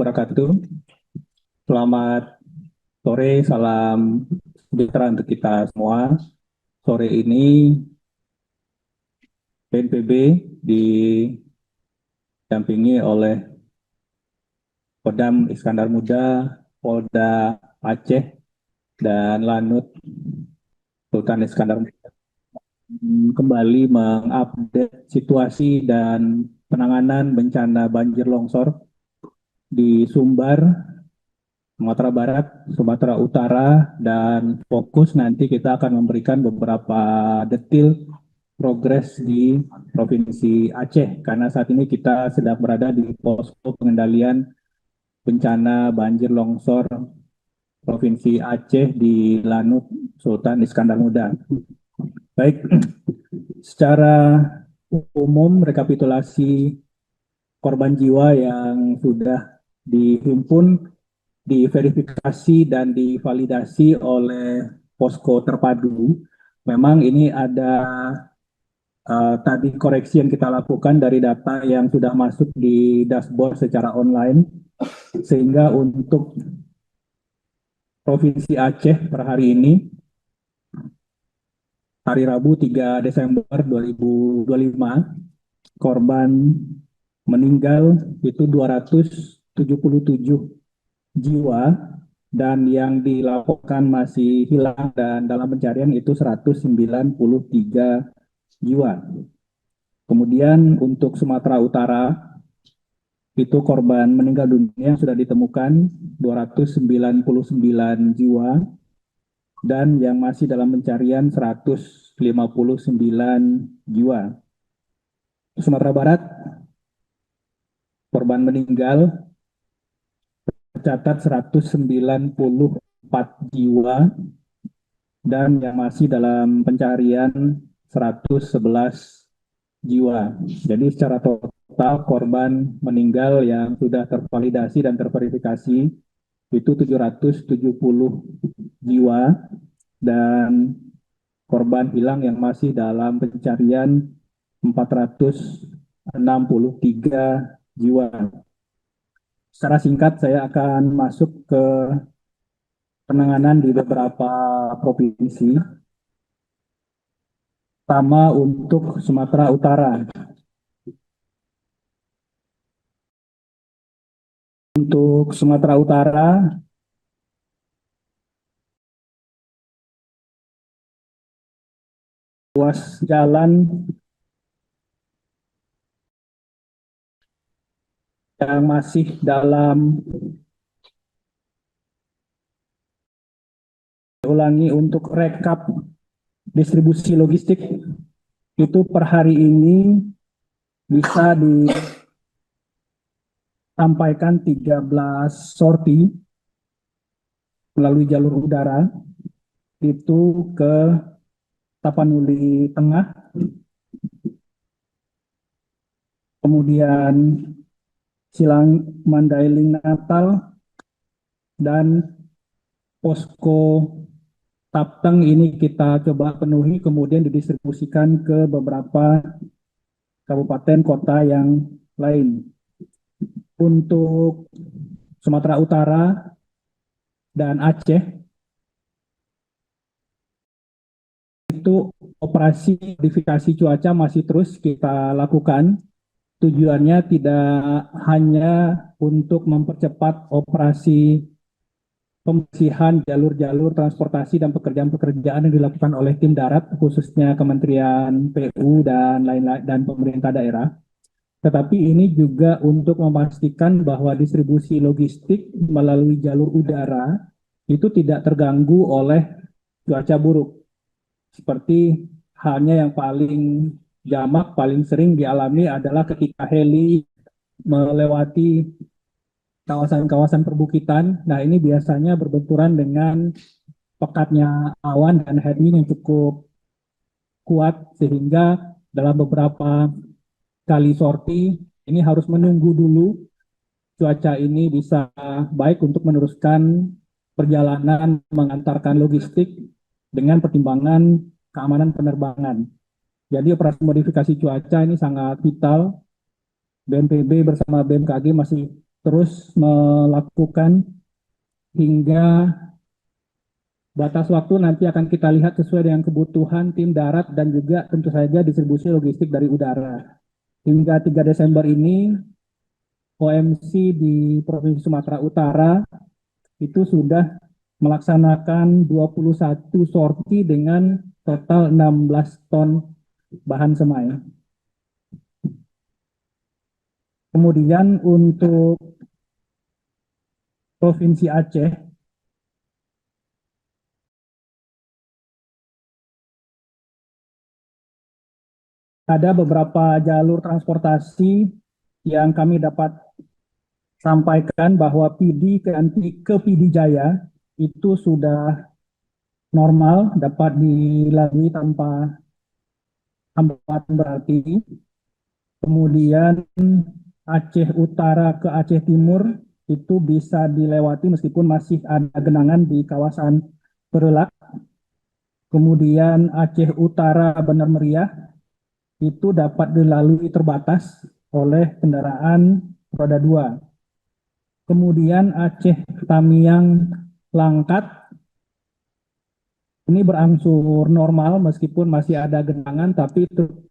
wabarakatuh. Selamat sore, salam sejahtera untuk kita semua. Sore ini BNPB didampingi oleh Kodam Iskandar Muda, Polda Aceh, dan Lanut Sultan Iskandar Muda kembali mengupdate situasi dan penanganan bencana banjir longsor di Sumbar, Sumatera Barat, Sumatera Utara, dan fokus nanti kita akan memberikan beberapa detil progres di Provinsi Aceh, karena saat ini kita sedang berada di posko pengendalian bencana banjir longsor Provinsi Aceh di Lanut Sultan Iskandar Muda. Baik, secara umum rekapitulasi korban jiwa yang sudah dihimpun, diverifikasi dan divalidasi oleh posko terpadu. Memang ini ada tadi koreksi yang kita lakukan dari data yang sudah masuk di dashboard secara online, sehingga untuk Provinsi Aceh per hari ini, hari Rabu 3 Desember 2025, korban meninggal itu 277 jiwa, dan yang dilaporkan masih hilang dan dalam pencarian itu 193 jiwa. Kemudian untuk Sumatera Utara, itu korban meninggal dunia sudah ditemukan 299 jiwa, dan yang masih dalam pencarian 159 jiwa. Sumatera Barat, korban meninggal tercatat 194 jiwa, dan yang masih dalam pencarian 111 jiwa. Jadi secara total korban meninggal yang sudah tervalidasi dan terverifikasi itu 770 jiwa, dan korban hilang yang masih dalam pencarian 463 jiwa. Secara singkat saya akan masuk ke penanganan di beberapa provinsi. Pertama untuk Sumatera Utara. Untuk Sumatera Utara, ruas jalan yang masih dalam ulangi untuk rekap distribusi logistik itu per hari ini bisa disampaikan 13 sorti melalui jalur udara itu ke Tapanuli Tengah, kemudian Silang Mandailing Natal, dan posko Tapteng ini kita coba penuhi, kemudian didistribusikan ke beberapa kabupaten kota yang lain. Untuk Sumatera Utara dan Aceh, itu operasi modifikasi cuaca masih terus kita lakukan. Tujuannya tidak hanya untuk mempercepat operasi pembersihan jalur-jalur transportasi dan pekerjaan-pekerjaan yang dilakukan oleh tim darat, khususnya Kementerian PU dan lain-lain dan pemerintah daerah. Tetapi ini juga untuk memastikan bahwa distribusi logistik melalui jalur udara itu tidak terganggu oleh cuaca buruk. Seperti halnya yang paling jamak, paling sering dialami adalah ketika heli melewati kawasan-kawasan perbukitan. Nah, ini biasanya berbenturan dengan pekatnya awan dan heli yang cukup kuat, sehingga dalam beberapa kali sorti ini harus menunggu dulu cuaca ini bisa baik untuk meneruskan perjalanan mengantarkan logistik dengan pertimbangan keamanan penerbangan. Jadi operasi modifikasi cuaca ini sangat vital. BNPB bersama BMKG masih terus melakukan hingga batas waktu nanti akan kita lihat sesuai dengan kebutuhan tim darat dan juga tentu saja distribusi logistik dari udara. Hingga 3 Desember ini, OMC di Provinsi Sumatera Utara itu sudah melaksanakan 21 sorti dengan total 16 ton bahan semai. Kemudian untuk Provinsi Aceh, ada beberapa jalur transportasi yang kami dapat sampaikan bahwa PD ke PD Jaya itu sudah normal, dapat dilalui tanpa hambatan berarti. Kemudian Aceh Utara ke Aceh Timur itu bisa dilewati meskipun masih ada genangan di kawasan Perelak. Kemudian Aceh Utara Benar Meriah itu dapat dilalui terbatas oleh kendaraan roda 2. Kemudian Aceh Tamiang Langkat ini berangsur normal meskipun masih ada genangan, tapi truk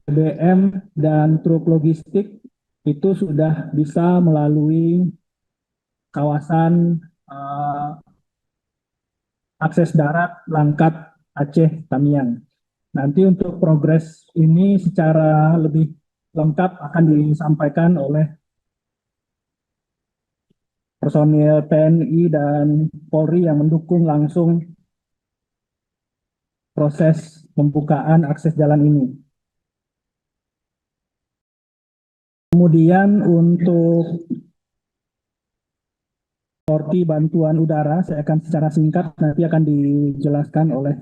BBM dan truk logistik itu sudah bisa melalui kawasan akses darat Langkat Aceh Tamiang. Nanti untuk progres ini secara lebih lengkap akan disampaikan oleh personil TNI dan Polri yang mendukung langsung proses pembukaan akses jalan ini. Kemudian untuk sorti bantuan udara, saya akan secara singkat nanti akan dijelaskan oleh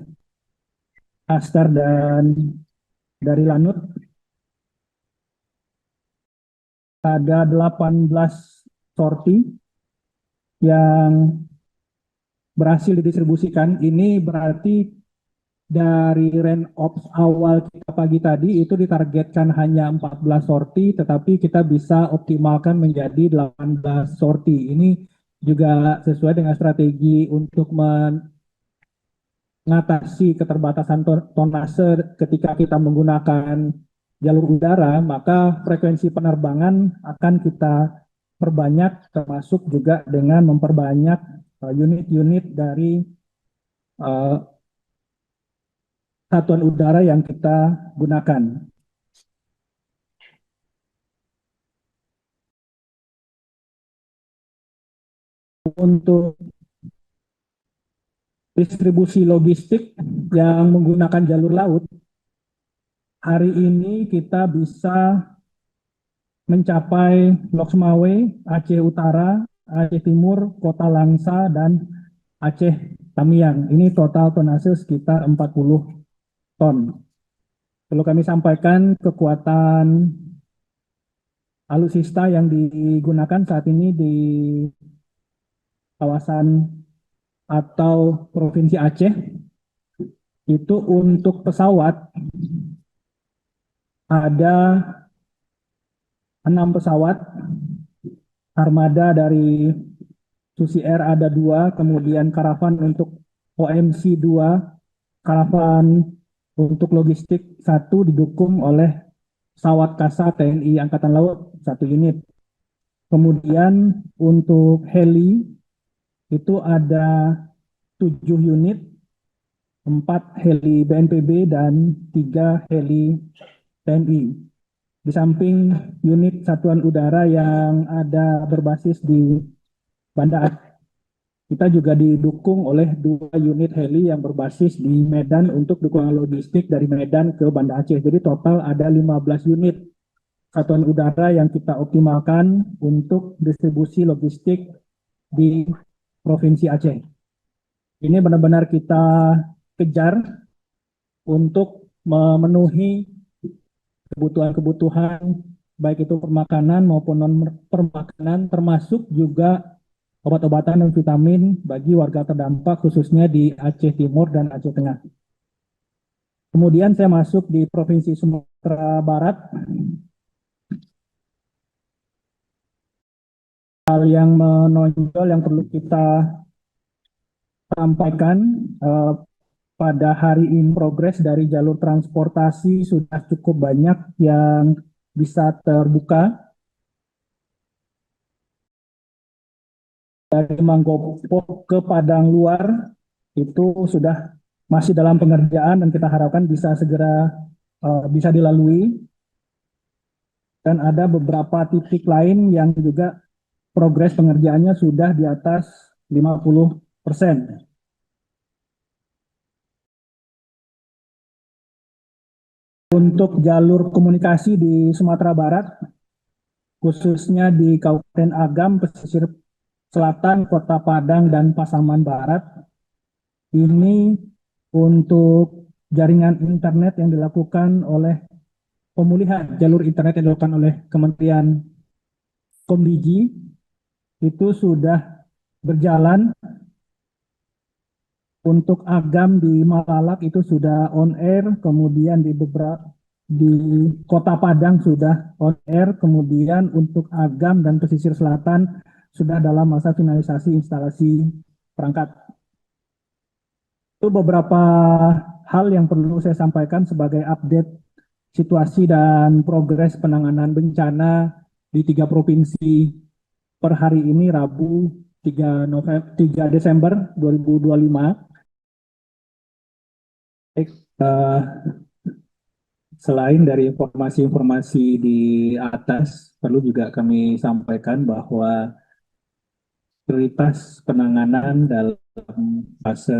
Aster dan dari Lanut. Ada 18 sorti yang berhasil didistribusikan. Ini berarti dari range ops awal kita pagi tadi itu ditargetkan hanya 14 sorti, tetapi kita bisa optimalkan menjadi 18 sorti. Ini juga sesuai dengan strategi untuk mengatasi keterbatasan tonase ketika kita menggunakan jalur udara, maka frekuensi penerbangan akan kita perbanyak, termasuk juga dengan memperbanyak unit-unit dari uh, satuan udara yang kita gunakan. Untuk distribusi logistik yang menggunakan jalur laut, hari ini kita bisa mencapai Lok Sumawe, Aceh Utara, Aceh Timur, Kota Langsa, dan Aceh Tamiang. Ini total tonase sekitar 40 ton. Perlu kami sampaikan kekuatan alutsista yang digunakan saat ini di kawasan atau Provinsi Aceh itu untuk pesawat ada 6 pesawat armada dari Susi Air ada 2, kemudian karavan untuk OMC 2, karavan untuk logistik 1 didukung oleh pesawat kasa TNI Angkatan Laut 1 unit. Kemudian untuk heli itu ada 7 unit, 4 heli BNPB dan 3 heli TNI. Di samping unit satuan udara yang ada berbasis di Banda Aceh, kita juga didukung oleh 2 unit heli yang berbasis di Medan untuk dukungan logistik dari Medan ke Banda Aceh. Jadi total ada 15 unit satuan udara yang kita optimalkan untuk distribusi logistik di Provinsi Aceh. Ini benar-benar kita kejar untuk memenuhi kebutuhan-kebutuhan baik itu permakanan maupun non permakanan, termasuk juga obat-obatan dan vitamin bagi warga terdampak khususnya di Aceh Timur dan Aceh Tengah. Kemudian saya masuk di Provinsi Sumatera Barat. hal yang menonjol yang perlu kita sampaikan pada hari ini progres dari jalur transportasi sudah cukup banyak yang bisa terbuka. Dari Mangkokpok ke Padang Luar itu sudah masih dalam pengerjaan dan kita harapkan bisa segera bisa dilalui. Dan ada beberapa titik lain yang juga progres pengerjaannya sudah di atas 50%. Untuk jalur komunikasi di Sumatera Barat, khususnya di Kabupaten Agam, pesisir selatan, Kota Padang, dan Pasaman Barat, ini untuk jaringan internet yang dilakukan oleh pemulihan jalur internet yang dilakukan oleh Kementerian Kombiji itu sudah berjalan. Untuk Agam di Malalak itu sudah on air, kemudian di beberapa di Kota Padang sudah on air, kemudian untuk Agam dan pesisir selatan sudah dalam masa finalisasi instalasi perangkat. Itu beberapa hal yang perlu saya sampaikan sebagai update situasi dan progres penanganan bencana di 3 provinsi per hari ini Rabu 3 Desember 2025. Selain dari informasi-informasi di atas, perlu juga kami sampaikan bahwa prioritas penanganan dalam fase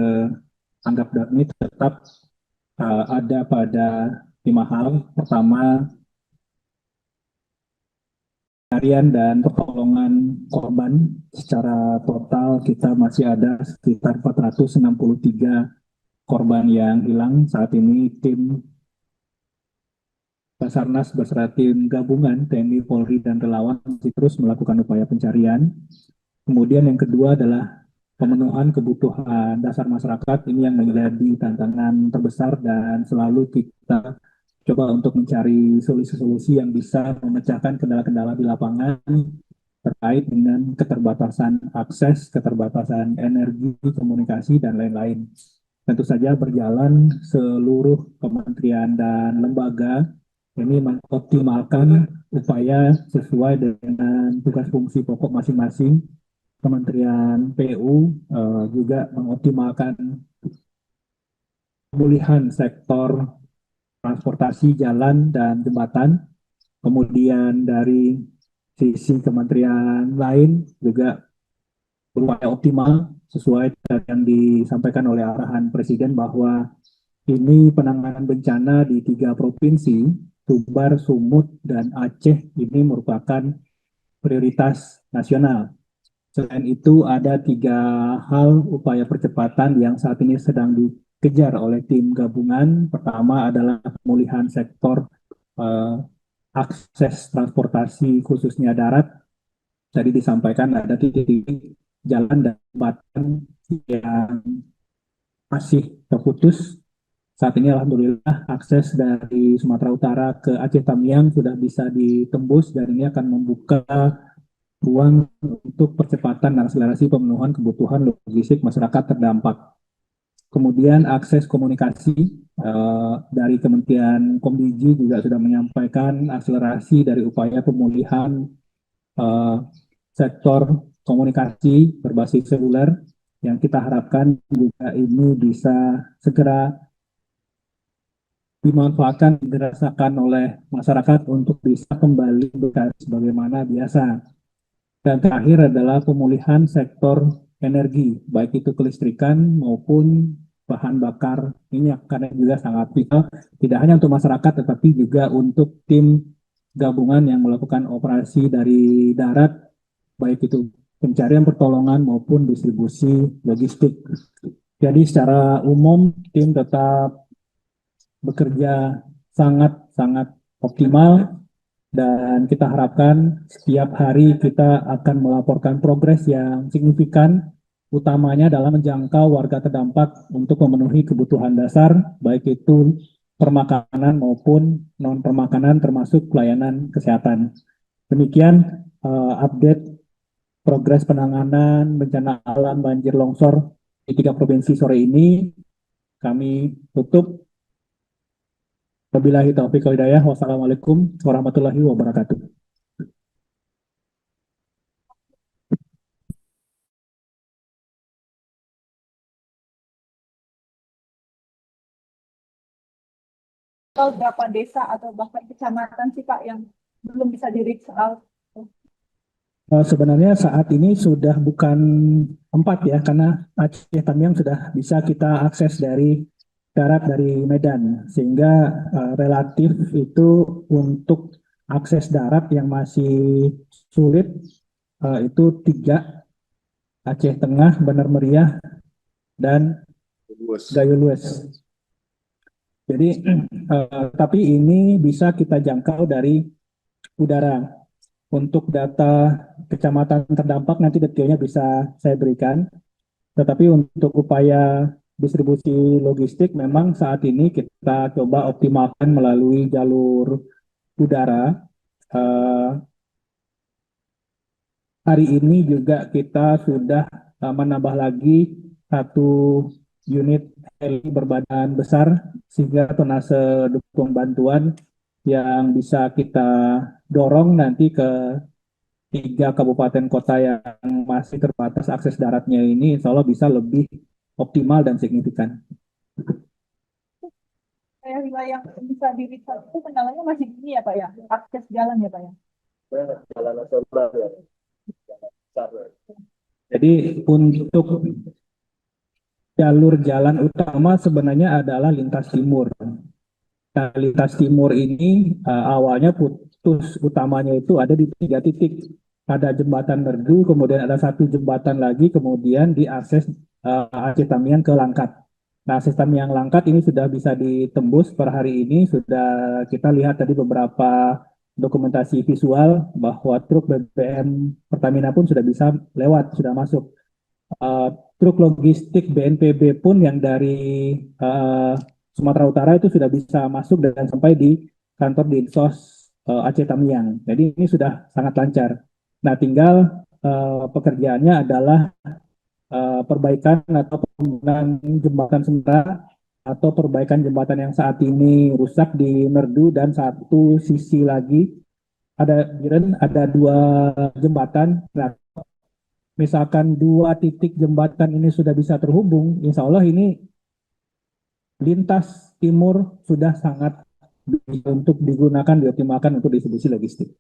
tanggap darurat ini tetap ada pada 5 hal. Pertama, pencarian dan pertolongan korban. Secara total kita masih ada sekitar 463 korban yang hilang. Saat ini tim Basarnas beserta tim gabungan TNI, Polri, dan relawan masih terus melakukan upaya pencarian. Kemudian yang kedua adalah pemenuhan kebutuhan dasar masyarakat. Ini yang menjadi tantangan terbesar dan selalu kita coba untuk mencari solusi-solusi yang bisa memecahkan kendala-kendala di lapangan terkait dengan keterbatasan akses, keterbatasan energi, komunikasi, dan lain-lain. Tentu saja berjalan seluruh kementerian dan lembaga ini mengoptimalkan upaya sesuai dengan tugas fungsi pokok masing-masing. Kementerian PU juga mengoptimalkan pemulihan sektor transportasi jalan dan jembatan. Kemudian dari sisi kementerian lain juga berupaya optimal sesuai dengan yang disampaikan oleh arahan Presiden bahwa ini penanganan bencana di 3 provinsi, Sumbar, Sumut, dan Aceh ini merupakan prioritas nasional. Selain itu, ada 3 hal upaya percepatan yang saat ini sedang dikejar oleh tim gabungan. Pertama adalah pemulihan sektor eh, akses transportasi khususnya darat. Tadi disampaikan ada titik-titik jalan dan jembatan yang masih terputus. Saat ini alhamdulillah akses dari Sumatera Utara ke Aceh Tamiang sudah bisa ditembus dan ini akan membuka ruang untuk percepatan dan akselerasi pemenuhan kebutuhan logistik masyarakat terdampak. Kemudian akses komunikasi dari Kementerian Kombiji juga sudah menyampaikan akselerasi dari upaya pemulihan eh, sektor komunikasi berbasis seluler yang kita harapkan juga ini bisa segera dimanfaatkan, dirasakan oleh masyarakat untuk bisa kembali bekerja sebagaimana biasa. Dan terakhir adalah pemulihan sektor energi, baik itu kelistrikan maupun bahan bakar minyak, karena juga sangat vital, tidak hanya untuk masyarakat, tetapi juga untuk tim gabungan yang melakukan operasi dari darat, baik itu pencarian pertolongan maupun distribusi logistik. Jadi secara umum tim tetap bekerja sangat-sangat optimal dan kita harapkan setiap hari kita akan melaporkan progres yang signifikan, utamanya dalam menjangkau warga terdampak untuk memenuhi kebutuhan dasar, baik itu permakanan maupun non-permakanan termasuk pelayanan kesehatan. Demikian update progres penanganan bencana alam banjir longsor di 3 provinsi sore ini. Kami tutup. Wabillahi taufiq wal hidayah. Wassalamualaikum warahmatullahi wabarakatuh. Atau berapa desa atau bahkan kecamatan sih Pak yang belum bisa di-reach out? Sebenarnya saat ini sudah bukan 4 ya, karena Aceh Tamiang sudah bisa kita akses dari darat dari Medan, sehingga relatif itu untuk akses darat yang masih sulit itu 3, Aceh Tengah, Benar Meriah, dan Gayo Lues. Jadi, tapi ini bisa kita jangkau dari udara. Untuk data kecamatan terdampak nanti detailnya bisa saya berikan. Tetapi untuk upaya distribusi logistik memang saat ini kita coba optimalkan melalui jalur udara. Eh, Hari ini juga kita sudah menambah lagi 1 unit heli berbadan besar sehingga tonase dukung bantuan yang bisa kita dorong nanti ke 3 kabupaten kota yang masih terbatas akses daratnya ini, insya Allah bisa lebih optimal dan signifikan. Kayak wilayah yang bisa di-reach out itu kendalanya masih gini ya Pak ya, akses jalan ya Pak ya? Jalan nasional ya. Jadi untuk jalur jalan utama sebenarnya adalah lintas timur. Nah, lintas timur ini awalnya putus utamanya itu ada di 3 titik. Ada jembatan Merdu, kemudian ada 1 jembatan lagi, kemudian diakses Aceh Tamiang ke Langkat. Nah, akses Tamiang Langkat ini sudah bisa ditembus per hari ini. Sudah kita lihat tadi beberapa dokumentasi visual bahwa truk BBM Pertamina pun sudah bisa lewat, sudah masuk. Uh, Truk logistik BNPB pun yang dari Sumatera Utara itu sudah bisa masuk dan sampai di kantor Dinsos Aceh Tamiang. Jadi ini sudah sangat lancar. Nah, tinggal pekerjaannya adalah perbaikan atau pembangunan jembatan sementara atau perbaikan jembatan yang saat ini rusak di Merdu, dan satu sisi lagi ada 2 jembatan. Nah, misalkan 2 titik jembatan ini sudah bisa terhubung, insya Allah ini lintas timur sudah sangat untuk digunakan, dioptimalkan untuk distribusi logistik.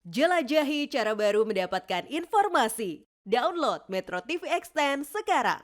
Jelajahi cara baru mendapatkan informasi. Download Metro TV Extend sekarang.